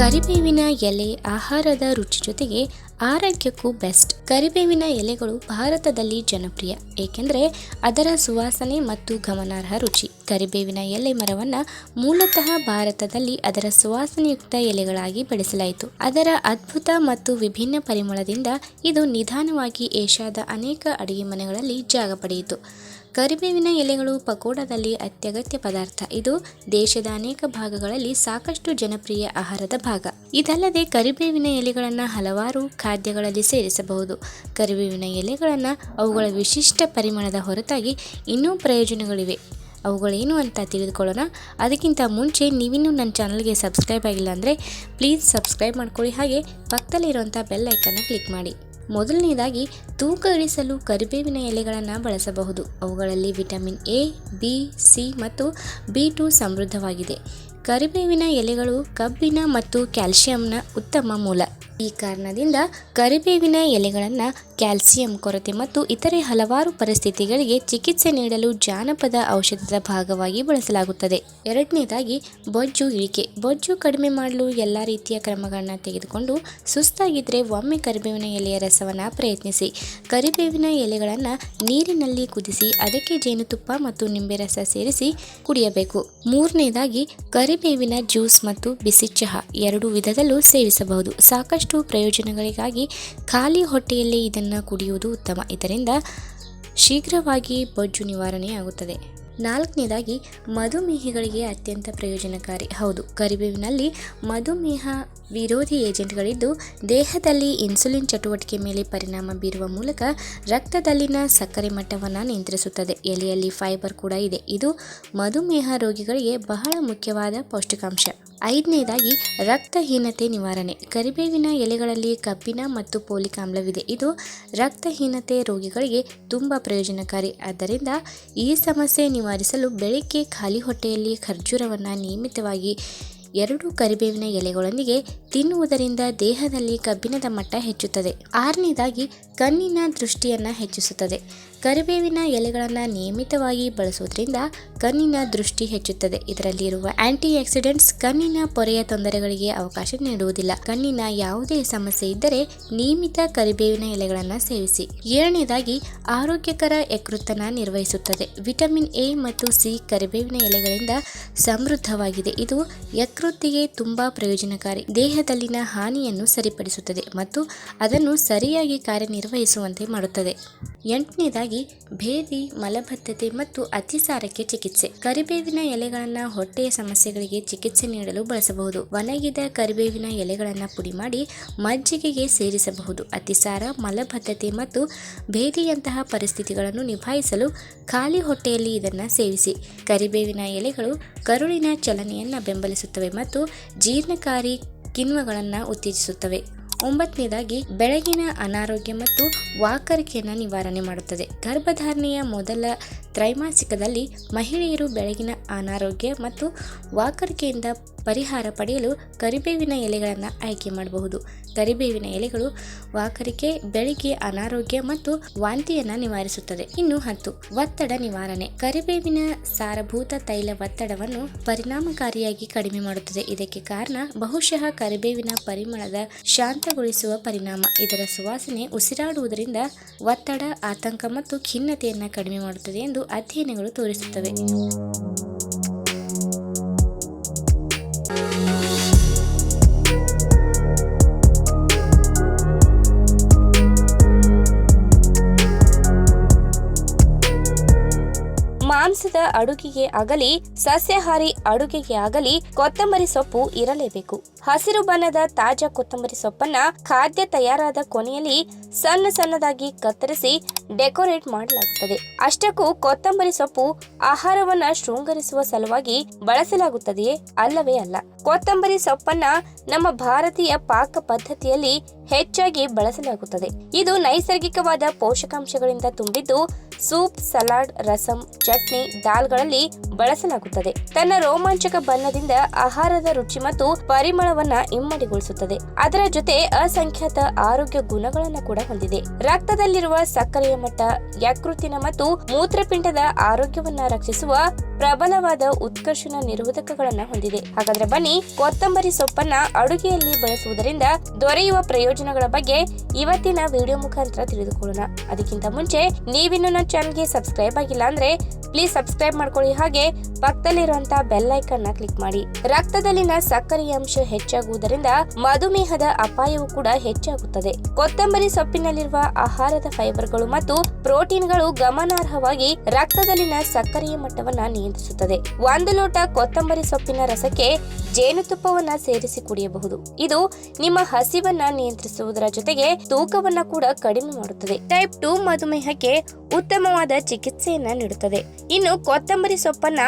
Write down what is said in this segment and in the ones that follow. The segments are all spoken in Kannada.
ಕರಿಬೇವಿನ ಎಲೆ ಆಹಾರದ ರುಚಿ ಜೊತೆಗೆ ಆರೋಗ್ಯಕ್ಕೂ ಬೆಸ್ಟ್. ಕರಿಬೇವಿನ ಎಲೆಗಳು ಭಾರತದಲ್ಲಿ ಜನಪ್ರಿಯ ಏಕೆಂದರೆ ಅದರ ಸುವಾಸನೆ ಮತ್ತು ಗಮನಾರ್ಹ ರುಚಿ. ಕರಿಬೇವಿನ ಎಲೆ ಮರವನ್ನು ಮೂಲತಃ ಭಾರತದಲ್ಲಿ ಅದರ ಸುವಾಸನೆಯುಕ್ತ ಎಲೆಗಳಾಗಿ ಬೆಳೆಸಲಾಯಿತು. ಅದರ ಅದ್ಭುತ ಮತ್ತು ವಿಭಿನ್ನ ಪರಿಮಳದಿಂದ ಇದು ನಿಧಾನವಾಗಿ ಏಷ್ಯಾದ ಅನೇಕ ಅಡಿಗೆ ಮನೆಗಳಲ್ಲಿ ಜಾಗ ಪಡೆಯಿತು. ಕರಿಬೇವಿನ ಎಲೆಗಳು ಪಕೋಡದಲ್ಲಿ ಅತ್ಯಗತ್ಯ ಪದಾರ್ಥ. ಇದು ದೇಶದ ಅನೇಕ ಭಾಗಗಳಲ್ಲಿ ಸಾಕಷ್ಟು ಜನಪ್ರಿಯ ಆಹಾರದ ಭಾಗ. ಇದಲ್ಲದೆ ಕರಿಬೇವಿನ ಎಲೆಗಳನ್ನು ಹಲವಾರು ಖಾದ್ಯಗಳಲ್ಲಿ ಸೇರಿಸಬಹುದು. ಕರಿಬೇವಿನ ಎಲೆಗಳನ್ನು ಅವುಗಳ ವಿಶಿಷ್ಟ ಪರಿಮಳದ ಹೊರತಾಗಿ ಇನ್ನೂ ಪ್ರಯೋಜನಗಳಿವೆ. ಅವುಗಳೇನು ಅಂತ ತಿಳಿದುಕೊಳ್ಳೋಣ. ಅದಕ್ಕಿಂತ ಮುಂಚೆ ನೀವಿನ್ನೂ ನನ್ನ ಚಾನಲ್ಗೆ ಸಬ್ಸ್ಕ್ರೈಬ್ ಆಗಿಲ್ಲ ಅಂದರೆ ಪ್ಲೀಸ್ ಸಬ್ಸ್ಕ್ರೈಬ್ ಮಾಡ್ಕೊಳ್ಳಿ. ಹಾಗೆ ಪಕ್ಕದಲ್ಲಿರುವಂಥ ಬೆಲ್ ಐಕನ್ನ ಕ್ಲಿಕ್ ಮಾಡಿ. ಮೊದಲನೇದಾಗಿ ತೂಕ ಇಳಿಸಲು ಕರಿಬೇವಿನ ಎಲೆಗಳನ್ನು ಬಳಸಬಹುದು. ಅವುಗಳಲ್ಲಿ ವಿಟಮಿನ್ ಎ, ಬಿ, ಸಿ ಮತ್ತು B2 ಸಮೃದ್ಧವಾಗಿದೆ. ಕರಿಬೇವಿನ ಎಲೆಗಳು ಕಬ್ಬಿಣ ಮತ್ತು ಕ್ಯಾಲ್ಸಿಯಂನ ಉತ್ತಮ ಮೂಲ. ಈ ಕಾರಣದಿಂದ ಕರಿಬೇವಿನ ಎಲೆಗಳನ್ನು ಕ್ಯಾಲ್ಸಿಯಂ ಕೊರತೆ ಮತ್ತು ಇತರೆ ಹಲವಾರು ಪರಿಸ್ಥಿತಿಗಳಿಗೆ ಚಿಕಿತ್ಸೆ ನೀಡಲು ಜಾನಪದ ಔಷಧದ ಭಾಗವಾಗಿ ಬಳಸಲಾಗುತ್ತದೆ. ಎರಡನೇದಾಗಿ ಬೊಜ್ಜು ಇಳಿಕೆ. ಬೊಜ್ಜು ಕಡಿಮೆ ಮಾಡಲು ಎಲ್ಲ ರೀತಿಯ ಕ್ರಮಗಳನ್ನು ತೆಗೆದುಕೊಂಡು ಸುಸ್ತಾಗಿದ್ದರೆ ಒಮ್ಮೆ ಕರಿಬೇವಿನ ಎಲೆಯ ರಸವನ್ನು ಪ್ರಯತ್ನಿಸಿ. ಕರಿಬೇವಿನ ಎಲೆಗಳನ್ನು ನೀರಿನಲ್ಲಿ ಕುದಿಸಿ ಅದಕ್ಕೆ ಜೇನುತುಪ್ಪ ಮತ್ತು ನಿಂಬೆ ರಸ ಸೇರಿಸಿ ಕುಡಿಯಬೇಕು. ಮೂರನೇದಾಗಿ ಕರಿಬೇವಿನ ಜ್ಯೂಸ್ ಮತ್ತು ಬಿಸಿ ಚಹಾ ಎರಡು ವಿಧದಲ್ಲೂ ಸೇವಿಸಬಹುದು. ಸಾಕಷ್ಟು ಪ್ರಯೋಜನಗಳಿಗಾಗಿ ಖಾಲಿ ಹೊಟ್ಟೆಯಲ್ಲಿ ಇದನ್ನು ಕುಡಿಯುವುದು ಉತ್ತಮ. ಇದರಿಂದ ಶೀಘ್ರವಾಗಿ ಬೊಜ್ಜು ನಿವಾರಣೆಯಾಗುತ್ತದೆ. ನಾಲ್ಕನೇದಾಗಿ ಮಧುಮೇಹಿಗಳಿಗೆ ಅತ್ಯಂತ ಪ್ರಯೋಜನಕಾರಿ. ಹೌದು, ಕರಿಬೇವಿನಲ್ಲಿ ಮಧುಮೇಹ ವಿರೋಧಿ ಏಜೆಂಟ್ಗಳಿದ್ದು ದೇಹದಲ್ಲಿ ಇನ್ಸುಲಿನ್ ಚಟುವಟಿಕೆ ಮೇಲೆ ಪರಿಣಾಮ ಬೀರುವ ಮೂಲಕ ರಕ್ತದಲ್ಲಿನ ಸಕ್ಕರೆ ಮಟ್ಟವನ್ನು ನಿಯಂತ್ರಿಸುತ್ತದೆ. ಎಲೆಯಲ್ಲಿ ಫೈಬರ್ ಕೂಡ ಇದೆ. ಇದು ಮಧುಮೇಹ ರೋಗಿಗಳಿಗೆ ಬಹಳ ಮುಖ್ಯವಾದ ಪೌಷ್ಟಿಕಾಂಶ. ಐದನೇದಾಗಿ ರಕ್ತಹೀನತೆ ನಿವಾರಣೆ. ಕರಿಬೇವಿನ ಎಲೆಗಳಲ್ಲಿ ಕಬ್ಬಿಣ ಮತ್ತು ಫೋಲಿಕ್ ಆಮ್ಲವಿದೆ. ಇದು ರಕ್ತಹೀನತೆ ರೋಗಿಗಳಿಗೆ ತುಂಬ ಪ್ರಯೋಜನಕಾರಿ. ಆದ್ದರಿಂದ ಈ ಸಮಸ್ಯೆ ನಿವಾರಿಸಲು ಬೆಳಿಗ್ಗೆ ಖಾಲಿ ಹೊಟ್ಟೆಯಲ್ಲಿ ಖರ್ಜೂರವನ್ನು ನಿಯಮಿತವಾಗಿ 2 ಕರಿಬೇವಿನ ಎಲೆಗಳೊಂದಿಗೆ ತಿನ್ನುವುದರಿಂದ ದೇಹದಲ್ಲಿ ಕಬ್ಬಿಣದ ಮಟ್ಟ ಹೆಚ್ಚುತ್ತದೆ. ಆರನೇದಾಗಿ ಕಣ್ಣಿನ ದೃಷ್ಟಿಯನ್ನು ಹೆಚ್ಚಿಸುತ್ತದೆ. ಕರಿಬೇವಿನ ಎಲೆಗಳನ್ನು ನಿಯಮಿತವಾಗಿ ಬಳಸುವುದರಿಂದ ಕಣ್ಣಿನ ದೃಷ್ಟಿ ಹೆಚ್ಚುತ್ತದೆ. ಇದರಲ್ಲಿರುವ ಆಂಟಿ ಆಕ್ಸಿಡೆಂಟ್ಸ್ ಕಣ್ಣಿನ ಪೊರೆಯ ತೊಂದರೆಗಳಿಗೆ ಅವಕಾಶ ನೀಡುವುದಿಲ್ಲ. ಕಣ್ಣಿನ ಯಾವುದೇ ಸಮಸ್ಯೆ ಇದ್ದರೆ ನಿಯಮಿತ ಕರಿಬೇವಿನ ಎಲೆಗಳನ್ನು ಸೇವಿಸಿ. ಏಳನೇದಾಗಿ ಆರೋಗ್ಯಕರ ಯಕೃತ್ತನ್ನು ನಿರ್ವಹಿಸುತ್ತದೆ. ವಿಟಮಿನ್ ಎ ಮತ್ತು ಸಿ ಕರಿಬೇವಿನ ಎಲೆಗಳಿಂದ ಸಮೃದ್ಧವಾಗಿದೆ. ಇದು ಯಕೃತ್ತಿಗೆ ತುಂಬಾ ಪ್ರಯೋಜನಕಾರಿ. ದೇಹದಲ್ಲಿನ ಹಾನಿಯನ್ನು ಸರಿಪಡಿಸುತ್ತದೆ ಮತ್ತು ಅದನ್ನು ಸರಿಯಾಗಿ ಕಾರ್ಯನಿರ್ವಹಿಸುವಂತೆ ಮಾಡುತ್ತದೆ. ಎಂಟನೇದಾಗಿ ಭೇದಿ, ಮಲಬದ್ಧತೆ ಮತ್ತು ಅತಿಸಾರಕ್ಕೆ ಚಿಕಿತ್ಸೆ. ಕರಿಬೇವಿನ ಎಲೆಗಳನ್ನು ಹೊಟ್ಟೆಯ ಸಮಸ್ಯೆಗಳಿಗೆ ಚಿಕಿತ್ಸೆ ನೀಡಲು ಬಳಸಬಹುದು. ಒಣಗಿದ ಕರಿಬೇವಿನ ಎಲೆಗಳನ್ನು ಪುಡಿ ಮಾಡಿ ಮಜ್ಜಿಗೆಗೆ ಸೇರಿಸಬಹುದು. ಅತಿಸಾರ, ಮಲಬದ್ಧತೆ ಮತ್ತು ಭೇದಿಯಂತಹ ಪರಿಸ್ಥಿತಿಗಳನ್ನು ನಿಭಾಯಿಸಲು ಖಾಲಿ ಹೊಟ್ಟೆಯಲ್ಲಿ ಇದನ್ನು ಸೇವಿಸಿ. ಕರಿಬೇವಿನ ಎಲೆಗಳು ಕರುಳಿನ ಚಲನೆಯನ್ನು ಬೆಂಬಲಿಸುತ್ತವೆ ಮತ್ತು ಜೀರ್ಣಕಾರಿ ಕಿಣ್ವಗಳನ್ನು ಉತ್ತೇಜಿಸುತ್ತವೆ. ಒಂಬತ್ತನೇದಾಗಿ ಬೆಳಗಿನ ಅನಾರೋಗ್ಯ ಮತ್ತು ವಾಕರಿಕೆಯನ್ನು ನಿವಾರಣೆ ಮಾಡುತ್ತದೆ. ಗರ್ಭಧಾರಣೆಯ ಮೊದಲ ತ್ರೈಮಾಸಿಕದಲ್ಲಿ ಮಹಿಳೆಯರು ಬೆಳಗಿನ ಅನಾರೋಗ್ಯ ಮತ್ತು ವಾಕರಿಕೆಯಿಂದ ಪರಿಹಾರ ಪಡೆಯಲು ಕರಿಬೇವಿನ ಎಲೆಗಳನ್ನು ಆಯ್ಕೆ ಮಾಡಬಹುದು. ಕರಿಬೇವಿನ ಎಲೆಗಳು ವಾಕರಿಕೆ, ಬೆಳಗ್ಗೆ ಅನಾರೋಗ್ಯ ಮತ್ತು ವಾಂತಿಯನ್ನು ನಿವಾರಿಸುತ್ತದೆ. ಇನ್ನು 10 ಒತ್ತಡ ನಿವಾರಣೆ. ಕರಿಬೇವಿನ ಸಾರಭೂತ ತೈಲ ಒತ್ತಡವನ್ನು ಪರಿಣಾಮಕಾರಿಯಾಗಿ ಕಡಿಮೆ ಮಾಡುತ್ತದೆ. ಇದಕ್ಕೆ ಕಾರಣ ಬಹುಶಃ ಕರಿಬೇವಿನ ಪರಿಮಳದ ಶಾಂತಗೊಳಿಸುವ ಪರಿಣಾಮ. ಇದರ ಸುವಾಸನೆ ಉಸಿರಾಡುವುದರಿಂದ ಒತ್ತಡ, ಆತಂಕ ಮತ್ತು ಖಿನ್ನತೆಯನ್ನು ಕಡಿಮೆ ಮಾಡುತ್ತದೆ ಎಂದು ಅಧ್ಯಯನಗಳು ತೋರಿಸುತ್ತವೆ. ಮಾಂಸದ ಅಡುಗೆಗೆ ಆಗಲಿ ಸಸ್ಯಾಹಾರಿ ಅಡುಗೆಗೆ ಆಗಲಿ ಕೊತ್ತಂಬರಿ ಸೊಪ್ಪು ಇರಲೇಬೇಕು. ಹಸಿರು ಬಣ್ಣದ ತಾಜಾ ಕೊತ್ತಂಬರಿ ಸೊಪ್ಪನ್ನ ಖಾದ್ಯ ತಯಾರಾದ ಕೊನೆಯಲ್ಲಿ ಸಣ್ಣ ಸಣ್ಣದಾಗಿ ಕತ್ತರಿಸಿ ಡೆಕೋರೇಟ್ ಮಾಡಲಾಗುತ್ತದೆ. ಅಷ್ಟಕ್ಕೂ ಕೊತ್ತಂಬರಿ ಸೊಪ್ಪು ಆಹಾರವನ್ನ ಶೃಂಗರಿಸುವ ಸಲುವಾಗಿ ಬಳಸಲಾಗುತ್ತದೆಯೇ? ಅಲ್ಲವೇ ಅಲ್ಲ. ಕೊತ್ತಂಬರಿ ಸೊಪ್ಪನ್ನ ನಮ್ಮ ಭಾರತೀಯ ಪಾಕ ಪದ್ಧತಿಯಲ್ಲಿ ಹೆಚ್ಚಾಗಿ ಬಳಸಲಾಗುತ್ತದೆ. ಇದು ನೈಸರ್ಗಿಕವಾದ ಪೋಷಕಾಂಶಗಳಿಂದ ತುಂಬಿದ್ದು ಸೂಪ್, ಸಲಾಡ್, ರಸಂ, ಚಟ್ನಿ, ದಾಲ್ ಸಾಲ್ಗಳಲ್ಲಿ ಬಳಸಲಾಗುತ್ತದೆ. ತನ್ನ ರೋಮಾಂಚಕ ಬಣ್ಣದಿಂದ ಆಹಾರದ ರುಚಿ ಮತ್ತು ಪರಿಮಳವನ್ನ ಇಮ್ಮಡಿಗೊಳಿಸುತ್ತದೆ. ಅದರ ಜೊತೆ ಅಸಂಖ್ಯಾತ ಆರೋಗ್ಯ ಗುಣಗಳನ್ನು ಕೂಡ ಹೊಂದಿದೆ. ರಕ್ತದಲ್ಲಿರುವ ಸಕ್ಕರೆಯ ಮಟ್ಟ, ಯಕೃತ್ತಿನ ಮತ್ತು ಮೂತ್ರಪಿಂಡದ ಆರೋಗ್ಯವನ್ನ ರಕ್ಷಿಸುವ ಪ್ರಬಲವಾದ ಉತ್ಕರ್ಷಣ ನಿರೋಧಕಗಳನ್ನ ಹೊಂದಿದೆ. ಹಾಗಾದ್ರೆ ಬನ್ನಿ, ಕೊತ್ತಂಬರಿ ಸೊಪ್ಪನ್ನ ಅಡುಗೆಯಲ್ಲಿ ಬಳಸುವುದರಿಂದ ದೊರೆಯುವ ಪ್ರಯೋಜನಗಳ ಬಗ್ಗೆ ಇವತ್ತಿನ ವಿಡಿಯೋ ಮುಖಾಂತರ ತಿಳಿದುಕೊಳ್ಳೋಣ. ಅದಕ್ಕಿಂತ ಮುಂಚೆ ನೀವಿನ್ನು ನನ್ನ ಚಾನಲ್ಗೆ ಸಬ್ಸ್ಕ್ರೈಬ್ ಆಗಿಲ್ಲ ಅಂದ್ರೆ ಪ್ಲೀಸ್ ಸಬ್ಸ್ಕ್ರೈಬ್ ಮಾಡ್ಕೊಳ್ಳಿ. ಹಾಗೆ ಪಕ್ಕದಲ್ಲಿರುವಂತಹ ಬೆಲ್ ಐಕಾನ್ ನ ಕ್ಲಿಕ್ ಮಾಡಿ. ರಕ್ತದಲ್ಲಿನ ಸಕ್ಕರೆಯ ಅಂಶ ಹೆಚ್ಚಾಗುವುದರಿಂದ ಮಧುಮೇಹದ ಅಪಾಯವು ಕೂಡ ಹೆಚ್ಚಾಗುತ್ತದೆ. ಕೊತ್ತಂಬರಿ ಸೊಪ್ಪಿನಲ್ಲಿರುವ ಆಹಾರದ ಫೈಬರ್ಗಳು ಮತ್ತು ಪ್ರೋಟೀನ್ಗಳು ಗಮನಾರ್ಹವಾಗಿ ರಕ್ತದಲ್ಲಿನ ಸಕ್ಕರೆಯ ಮಟ್ಟವನ್ನ ನಿಯಂತ್ರಿಸುತ್ತದೆ. 1 ಲೋಟ ಕೊತ್ತಂಬರಿ ಸೊಪ್ಪಿನ ರಸಕ್ಕೆ ಜೇನುತುಪ್ಪವನ್ನ ಸೇರಿಸಿ ಕುಡಿಯಬಹುದು. ಇದು ನಿಮ್ಮ ಹಸಿವನ್ನ ನಿಯಂತ್ರಿಸುವುದರ ಜೊತೆಗೆ ತೂಕವನ್ನ ಕೂಡ ಕಡಿಮೆ ಮಾಡುತ್ತದೆ. ಟೈಪ್ 2 ಮಧುಮೇಹಕ್ಕೆ ಉತ್ತಮವಾದ ಚಿಕಿತ್ಸೆಯನ್ನ ನೀಡುತ್ತದೆ. ಇನ್ನು ಕೊತ್ತಂಬರಿ ಸೊಪ್ಪನ್ನ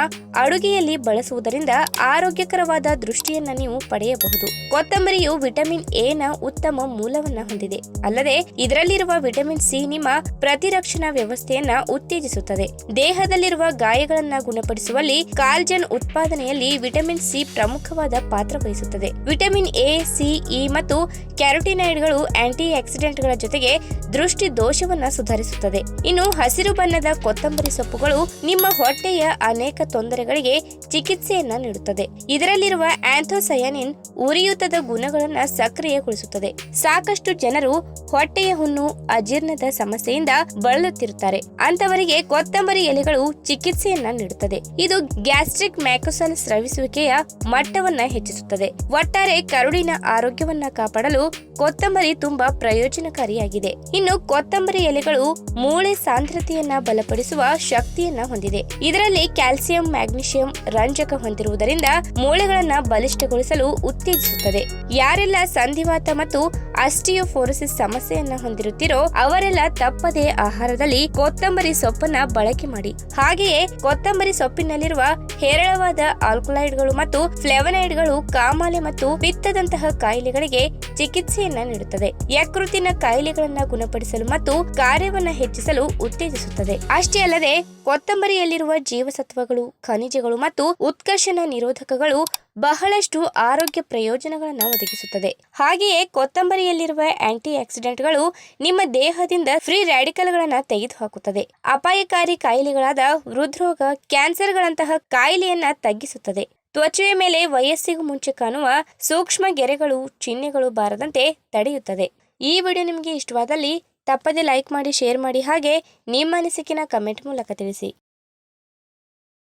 ಅಡುಗೆಯಲ್ಲಿ ಬಳಸುವುದರಿಂದ ಆರೋಗ್ಯಕರವಾದ ದೃಷ್ಟಿಯನ್ನ ನೀವು ಪಡೆಯಬಹುದು. ಕೊತ್ತಂಬರಿಯು ವಿಟಮಿನ್ ಎ ನ ಉತ್ತಮ ಮೂಲವನ್ನ ಹೊಂದಿದೆ. ಅಲ್ಲದೆ ಇದರಲ್ಲಿರುವ ವಿಟಮಿನ್ ಸಿ ನಿಮ್ಮ ಪ್ರತಿರಕ್ಷಣಾ ವ್ಯವಸ್ಥೆಯನ್ನ ಉತ್ತೇಜಿಸುತ್ತದೆ. ದೇಹದಲ್ಲಿರುವ ಗಾಯಗಳನ್ನ ಗುಣಪಡಿಸುವಲ್ಲಿ ಕಾಲ್ಜನ್ ಉತ್ಪಾದನೆಯಲ್ಲಿ ವಿಟಮಿನ್ ಸಿ ಪ್ರಮುಖವಾದ ಪಾತ್ರ ವಹಿಸುತ್ತದೆ. ವಿಟಮಿನ್ ಎ, ಸಿ, ಇ ಮತ್ತು ಕ್ಯಾರೋಟಿನಾಯ್ಡ್ಗಳು ಆಂಟಿ ಆಕ್ಸಿಡೆಂಟ್ಗಳ ಜೊತೆಗೆ ದೃಷ್ಟಿ ದೋಷವನ್ನ ಸುಧಾರಿಸುತ್ತದೆ. ಇನ್ನು ಹಸಿರು ಬಣ್ಣದ ಕೊತ್ತಂಬರಿ ಸೊಪ್ಪುಗಳು ನಿಮ್ಮ ಹೊಟ್ಟೆಯ ಅನೇಕ ತೊಂದರೆಗಳಿಗೆ ಚಿಕಿತ್ಸೆಯನ್ನ ನೀಡುತ್ತದೆ. ಇದರಲ್ಲಿರುವ ಆಂಥೋಸಯಾನಿನ್ ಉರಿಯೂತದ ಗುಣಗಳನ್ನ ಸಕ್ರಿಯಗೊಳಿಸುತ್ತದೆ. ಸಾಕಷ್ಟು ಜನರು ಹೊಟ್ಟೆಯ ಹುಣ್ಣು, ಅಜೀರ್ಣದ ಸಮಸ್ಯೆಯಿಂದ ಬಳಲುತ್ತಿರುತ್ತಾರೆ. ಅಂತವರಿಗೆ ಕೊತ್ತಂಬರಿ ಎಲೆಗಳು ಚಿಕಿತ್ಸೆಯನ್ನ ನೀಡುತ್ತದೆ. ಇದು ಗ್ಯಾಸ್ಟ್ರಿಕ್ ಮ್ಯಾಕೋಸಲ್ ಸ್ರವಿಸುವಿಕೆಯ ಮಟ್ಟವನ್ನ ಹೆಚ್ಚಿಸುತ್ತದೆ. ಒಟ್ಟಾರೆ ಕರುಳಿನ ಆರೋಗ್ಯವನ್ನ ಕಾಪಾಡಲು ಕೊತ್ತಂಬರಿ ತುಂಬಾ ಪ್ರಯೋಜನಕಾರಿಯಾಗಿದೆ. ಇನ್ನು ಕೊತ್ತಂಬರಿ ಎಲೆಗಳು ಮೂಳೆ ಸಾಂದ್ರತೆಯನ್ನ ಬಲಪಡಿಸುವ ಶಕ್ತಿಯನ್ನ ಹೊಂದಿದೆ. ಇದರಲ್ಲಿ ಕ್ಯಾಲ್ಸಿಯಂ, ಮ್ಯಾಗ್ನೀಷಿಯಂ, ರಂಜಕ ಹೊಂದಿರುವುದರಿಂದ ಮೂಳೆಗಳನ್ನ ಬಲಿಷ್ಠಗೊಳಿಸಲು ಉತ್ತೇಜಿಸುತ್ತದೆ. ಯಾರೆಲ್ಲ ಸಂಧಿವಾತ ಮತ್ತು ಆಸ್ಟಿಯೋಪೊರೋಸಿಸ್ ಸಮಸ್ಯೆಯನ್ನ ಹೊಂದಿರುತ್ತೀರೋ ಅವರೆಲ್ಲ ತಪ್ಪದೇ ಆಹಾರದಲ್ಲಿ ಕೊತ್ತಂಬರಿ ಸೊಪ್ಪನ್ನ ಬಳಕೆ ಮಾಡಿ. ಹಾಗೆಯೇ ಕೊತ್ತಂಬರಿ ಸೊಪ್ಪಿನಲ್ಲಿರುವ ಹೇರಳವಾದ ಆಲ್ಕಲಾಯ್ಡ್ಗಳು ಮತ್ತು ಫ್ಲೇವನಾಯ್ಡ್ಗಳು ಕಾಮಾಲೆ ಮತ್ತು ಪಿತ್ತದಂತಹ ಕಾಯಿಲೆಗಳಿಗೆ ಚಿಕಿತ್ಸೆಯನ್ನ ನೀಡುತ್ತದೆ. ಯಕೃತ್ತಿನ ಕಾಯಿಲೆಗಳನ್ನ ಗುಣಪಡಿಸಲು ಮತ್ತು ಕಾರ್ಯವನ್ನ ಹೆಚ್ಚಿಸಲು ಉತ್ತೇಜಿಸುತ್ತದೆ. ಅಷ್ಟೇ ಅಲ್ಲದೆ ಕೊತ್ತಂಬರಿಯಲ್ಲಿರುವ ಜೀವಸತ್ವಗಳು, ಖನಿಜಗಳು ಮತ್ತು ಉತ್ಕರ್ಷಣ ನಿರೋಧಕಗಳು ಬಹಳಷ್ಟು ಆರೋಗ್ಯ ಪ್ರಯೋಜನಗಳನ್ನು ಒದಗಿಸುತ್ತದೆ. ಹಾಗೆಯೇ ಕೊತ್ತಂಬರಿಯಲ್ಲಿರುವ ಆಂಟಿ ಆಕ್ಸಿಡೆಂಟ್ಗಳು ನಿಮ್ಮ ದೇಹದಿಂದ ಫ್ರೀ ರ್ಯಾಡಿಕಲ್ಗಳನ್ನ ತೆಗೆದುಹಾಕುತ್ತದೆ. ಅಪಾಯಕಾರಿ ಕಾಯಿಲೆಗಳಾದ ಹೃದ್ರೋಗ, ಕ್ಯಾನ್ಸರ್ಗಳಂತಹ ಕಾಯಿಲೆಯನ್ನ ತಗ್ಗಿಸುತ್ತದೆ. ತ್ವಚೆಯ ಮೇಲೆ ವಯಸ್ಸಿಗೂ ಮುಂಚೆ ಕಾಣುವ ಸೂಕ್ಷ್ಮ ಗೆರೆಗಳು, ಚಿಹ್ನೆಗಳು ಬಾರದಂತೆ ತಡೆಯುತ್ತದೆ. ಈ ವಿಡಿಯೋ ನಿಮಗೆ ಇಷ್ಟವಾದಲ್ಲಿ ತಪ್ಪದೆ ಲೈಕ್ ಮಾಡಿ, ಶೇರ್ ಮಾಡಿ, ಹಾಗೆ ನಿಮ್ಮ ಅನಿಸಿಕೆನ ಕಮೆಂಟ್ ಮೂಲಕ ತಿಳಿಸಿ.